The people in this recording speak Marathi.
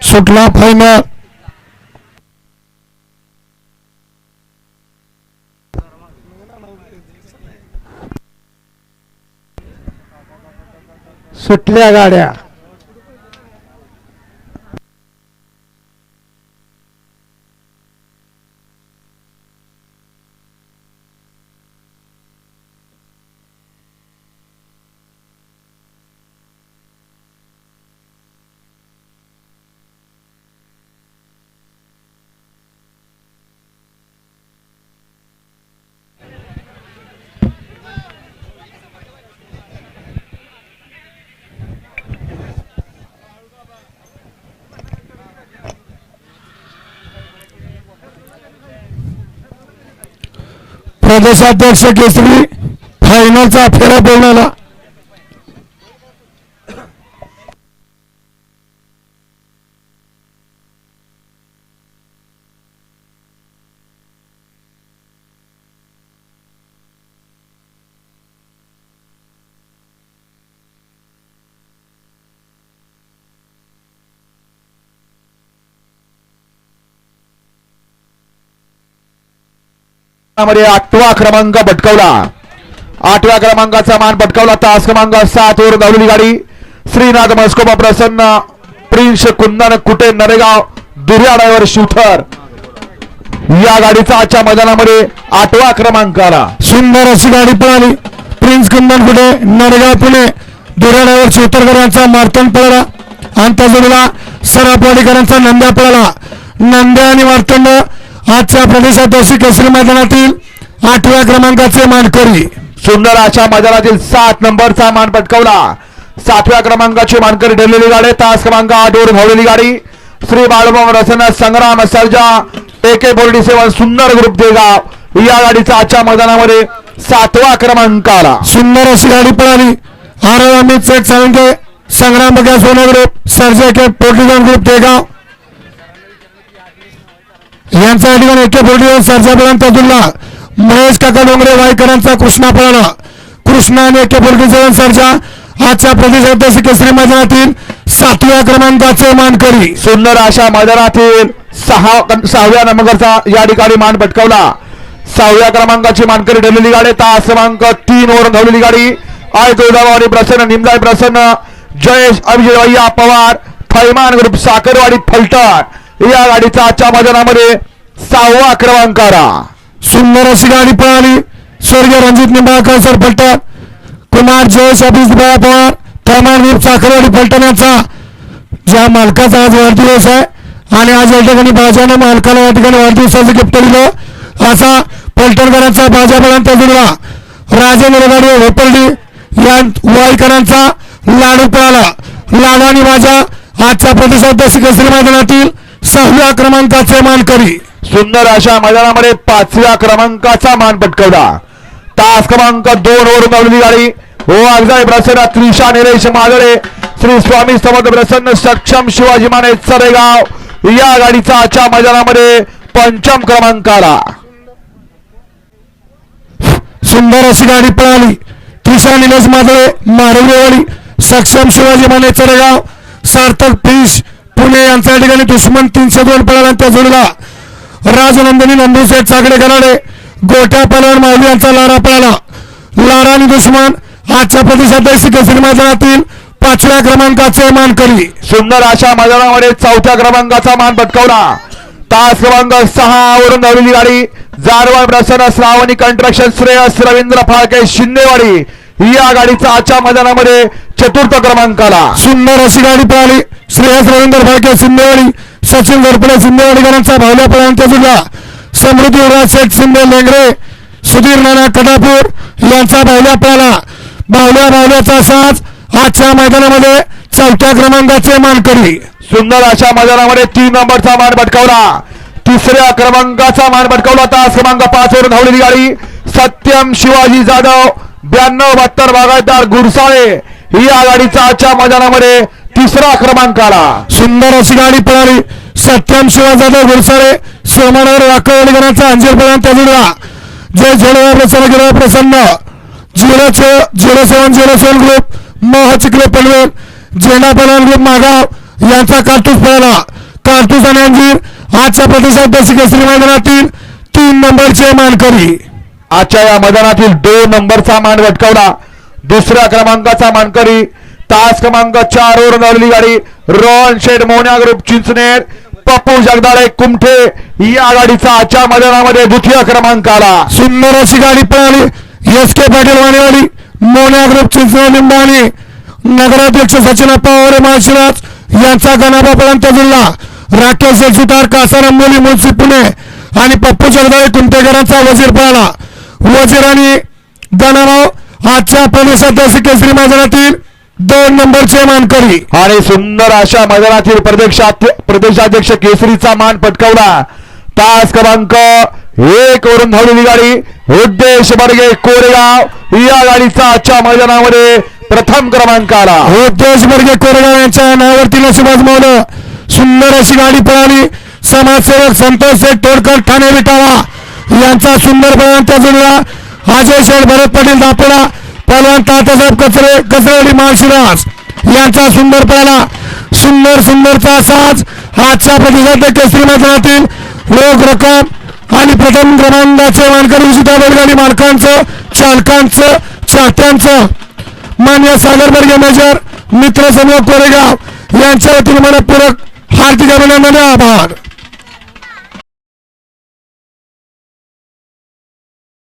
सुटला फायनल. सुटल्या गाड्या. प्रदेशाध्यक्ष केसरी फायनलचा फेरा बोलणारा. मध्ये 8वा क्रमांक पटकावला. 8व्या क्रमांकाचा मान पटकावला. तास क्रमांक 7 वर धावलेली गाडी श्रीनाथ मस्कोबा प्रसन्न प्रिन्स कुंदन कुटे नरेगाव दुर्या ड्रायव्हर शूटर या गाडीचा आजच्या मैदानामध्ये 8वा क्रमांक आला. सुंदर अशी गाडी पळाली. प्रिन्स कुंदन कुटे नरेगाव पुणे दुर्या ड्रायव्हर शूटरकरांचा मार्तंड पळाला आणि त्या जोडीला सरापवाडीकरांचा नंद्या पळाला. नंद्या आणि मार्तंड आजच्या प्रदेशाध्यक्ष केसरी मैदानातील 8व्या क्रमांकाचे मानकरी. सुंदर अशा मैदानातील 7 नंबरचा मान पटकावला. 7व्या क्रमांकाची मानकरी ठरलेली गाडी तास क्रमांक 8 वर धावलेली गाडी श्री बाळूमामा रसना संग्राम सर्जा AK47 सुंदर ग्रुप देगाव या गाडीचा आजच्या मैदानामध्ये 7वा क्रमांक आला. सुंदर अशी गाडी पळाली. आरव अमित शेठ साळुंके संग्राम बघा सोना group Sarja AK47 group Degaon यांचा ठिकाणी AK47 सर्जा पर्यंत तुला महेश काका डोंगरे वाईकरांचा कृष्णा पळाला. कृष्णा आणि AK47 सर्जा आजच्या प्रदेशाध्यक्ष केसरी मैदानातील 7व्या क्रमांकाचे मानकरी. सुंदर अशा मैदानातील 6व्या नंबरचा या ठिकाणी मान पटकावला. 6व्या क्रमांकाची मानकरी ठरलेली गाडी तास क्रमांक 3 वर धावलेली गाडी आय गोदावाडी प्रसन्न निमदाय प्रसन्न जयेश अभिजय पवार थैमान ग्रुप साखरवाडी फलटण या गाडीचा आजच्या मैदानामध्ये 6वा क्रमांक आला. सुंदर अशी गाडी पळाली. स्वर्गीय रणजित निंबाळकर सर फलटण कुमार जयेश अभिजय पवार थैमान ग्रुप साखरवाडी फलटण यांचा ज्या मालकाचा आज वाढदिवस आहे आणि आज या ठिकाणी बाजाने मालकाला या ठिकाणी वाढदिवसाचं गिफ्ट दिलं असा फलटणकरांचा बाजापर्यंत जुळला. राजेंद्र गाडी होपर्डी या वाईकरांचा लाडू पळाला. लाडू आणि बाजा आजच्या प्रदेशाध्यक्ष केसरी मैदानातील 6व्या क्रमांकाचे मानकरी. सुंदर अशा मैदानामध्ये 5व्या क्रमांकाचा मान पटकावला. तास क्रमांक 2 वरून धावलेली गाडी वाघजाई प्रसन्न त्रिशा निलेश मादळे श्री स्वामी समर्थ प्रसन्न सक्षम शिवाजी माने चरेगाव या गाडीचा आजच्या मैदानामध्ये 5वा क्रमांक आला. सुंदर अशी गाडी पळाली. त्रिशा निलेश मादळे मारवलेवाडी सक्षम शिवाजी माने चरेगाव सार्थक फिश पुणे यांच्या ठिकाणी दुश्मन 302 पळाला. त्या जोडीला राजनंदिनी नंदूशेठ चाकडे गराडे गोट्या पलवान माऊली यांचा लारा पळाला. लारा आणि दुश्मन आजच्या प्रदेशाध्यक्ष केसरी मैदानातील 5व्या क्रमांकाचे मानकरी. सुंदर अशा मैदानामध्ये 4थ्या क्रमांकाचा मान पटकावला. तास क्रमांक 6 वरून धावलेली गाडी जारवाड प्रसन्न श्रावणी कंस्ट्रक्शन श्रेयस रवींद्र फाळके शिंदेवाडी या गाडीचा आजच्या मैदानामध्ये 4था क्रमांक आला. सुंदर अशी गाडी पळाली. श्रेयस रवींद्र फाळके शिंदेवाडी सचिन घरपडे शिंदेवाडीकरांचा भावल्या पळांच्या जिल्हा समृद्धी युवराज शेठ शिंदे लेंगरे सुधीर नाना कडापूर यांचा भावल्या पळाला. भावल्याचा साज आजच्या मैदानामध्ये 4थ्या क्रमांकाचे मानकरी. सुंदर अशा मैदानामध्ये 3 नंबरचा मान पटकावला. 3ऱ्या क्रमांकाचा मान पटकावला. तास क्रमांक 5 वर धावलेली गाडी सत्यम शिवाजी जाधव 92-72 बागायतदार गुरसाळे या गाडीचा आजच्या मैदानामध्ये 3रा क्रमांक आला. सुंदर अशी गाडी पळाली. सत्यम शिवाजी जाधव गुरसाळे सोमवार वाकवडीकरांचा अंजीर पर्यंत जुळला. जय झोडवा प्रसन्न प्रसन्न 0707 ग्रुप मोह चिखले पनवेल झेंडा पलवान ग्रुप मागाव यांचा कार्तूस पळाला. राजवीर आजच्या प्रतिसाद केसरी मैदानातील 3 नंबरचे मानकरी. आजच्या या मैदानातील 2 नंबरचा मान पटकावला. दुसऱ्या क्रमांकाचा मानकरी तास क्रमांक 4 वर धावलेली गाडी रॉन शेड मोन्या ग्रुप चिंचनेर पप्पू जगदाळे कुमठे या गाडीचा आजच्या मैदानामध्ये द्वितीय क्रमांक आला. सुंदर अशी गाडी पळाली. एस.के. पाटील वाणीवाडी मोन्या ग्रुप चिंचवड लिंबाणी नगराध्यक्ष सचिन पवार माळशिरस यांचा गणाबापर्यंत जिल्हा राकेश सुतार कासार अंबोली मुळशी पुणे आणि पप्पू जगदाळे कुमटेकरांचा वजीर पळाला. वजीर आणि गणाभाव आजच्या प्रदेशात केसरी मैदानातील 2 नंबरचे मानकरी. आणि सुंदर अशा मैदानातील प्रदेशाध्यक्ष केसरीचा मान पटकावला. तास क्रमांक 1 वरून धावलेली गाडी उद्देश बर्गे कोरेगाव या गाडीचा आजच्या मैदानामध्ये प्रथम क्रमांक आला. उद्देश बर्गे कोरेगाव यांच्या नावावरती नशीब आजमावलं. सुंदर अशी गाडी पळाली. समाजसेवक संतोष शेठ तोडकर ठाणे विटावा यांचा सुंदर पळांचा जुळला. अजय शेठ भरत पाटील दापोडा पहलवान तात्यासाहेब कचरेवाडी माळशिरस यांचा सुंदर पळाला. सुंदरचा साज आजच्या प्रतिसाद केसरी मैदानातील रोख रक्कम आणि प्रथम क्रमांकाचे मानकरी सुद्धा बैलगाडी मालकांचं चालकांचं चाहत्यांचं मान्य सागर बर्गे मेजर मित्र समूह कोरेगाव यांच्या वतीने मनपूर्वक हार्दिक अभिनंदन आभार.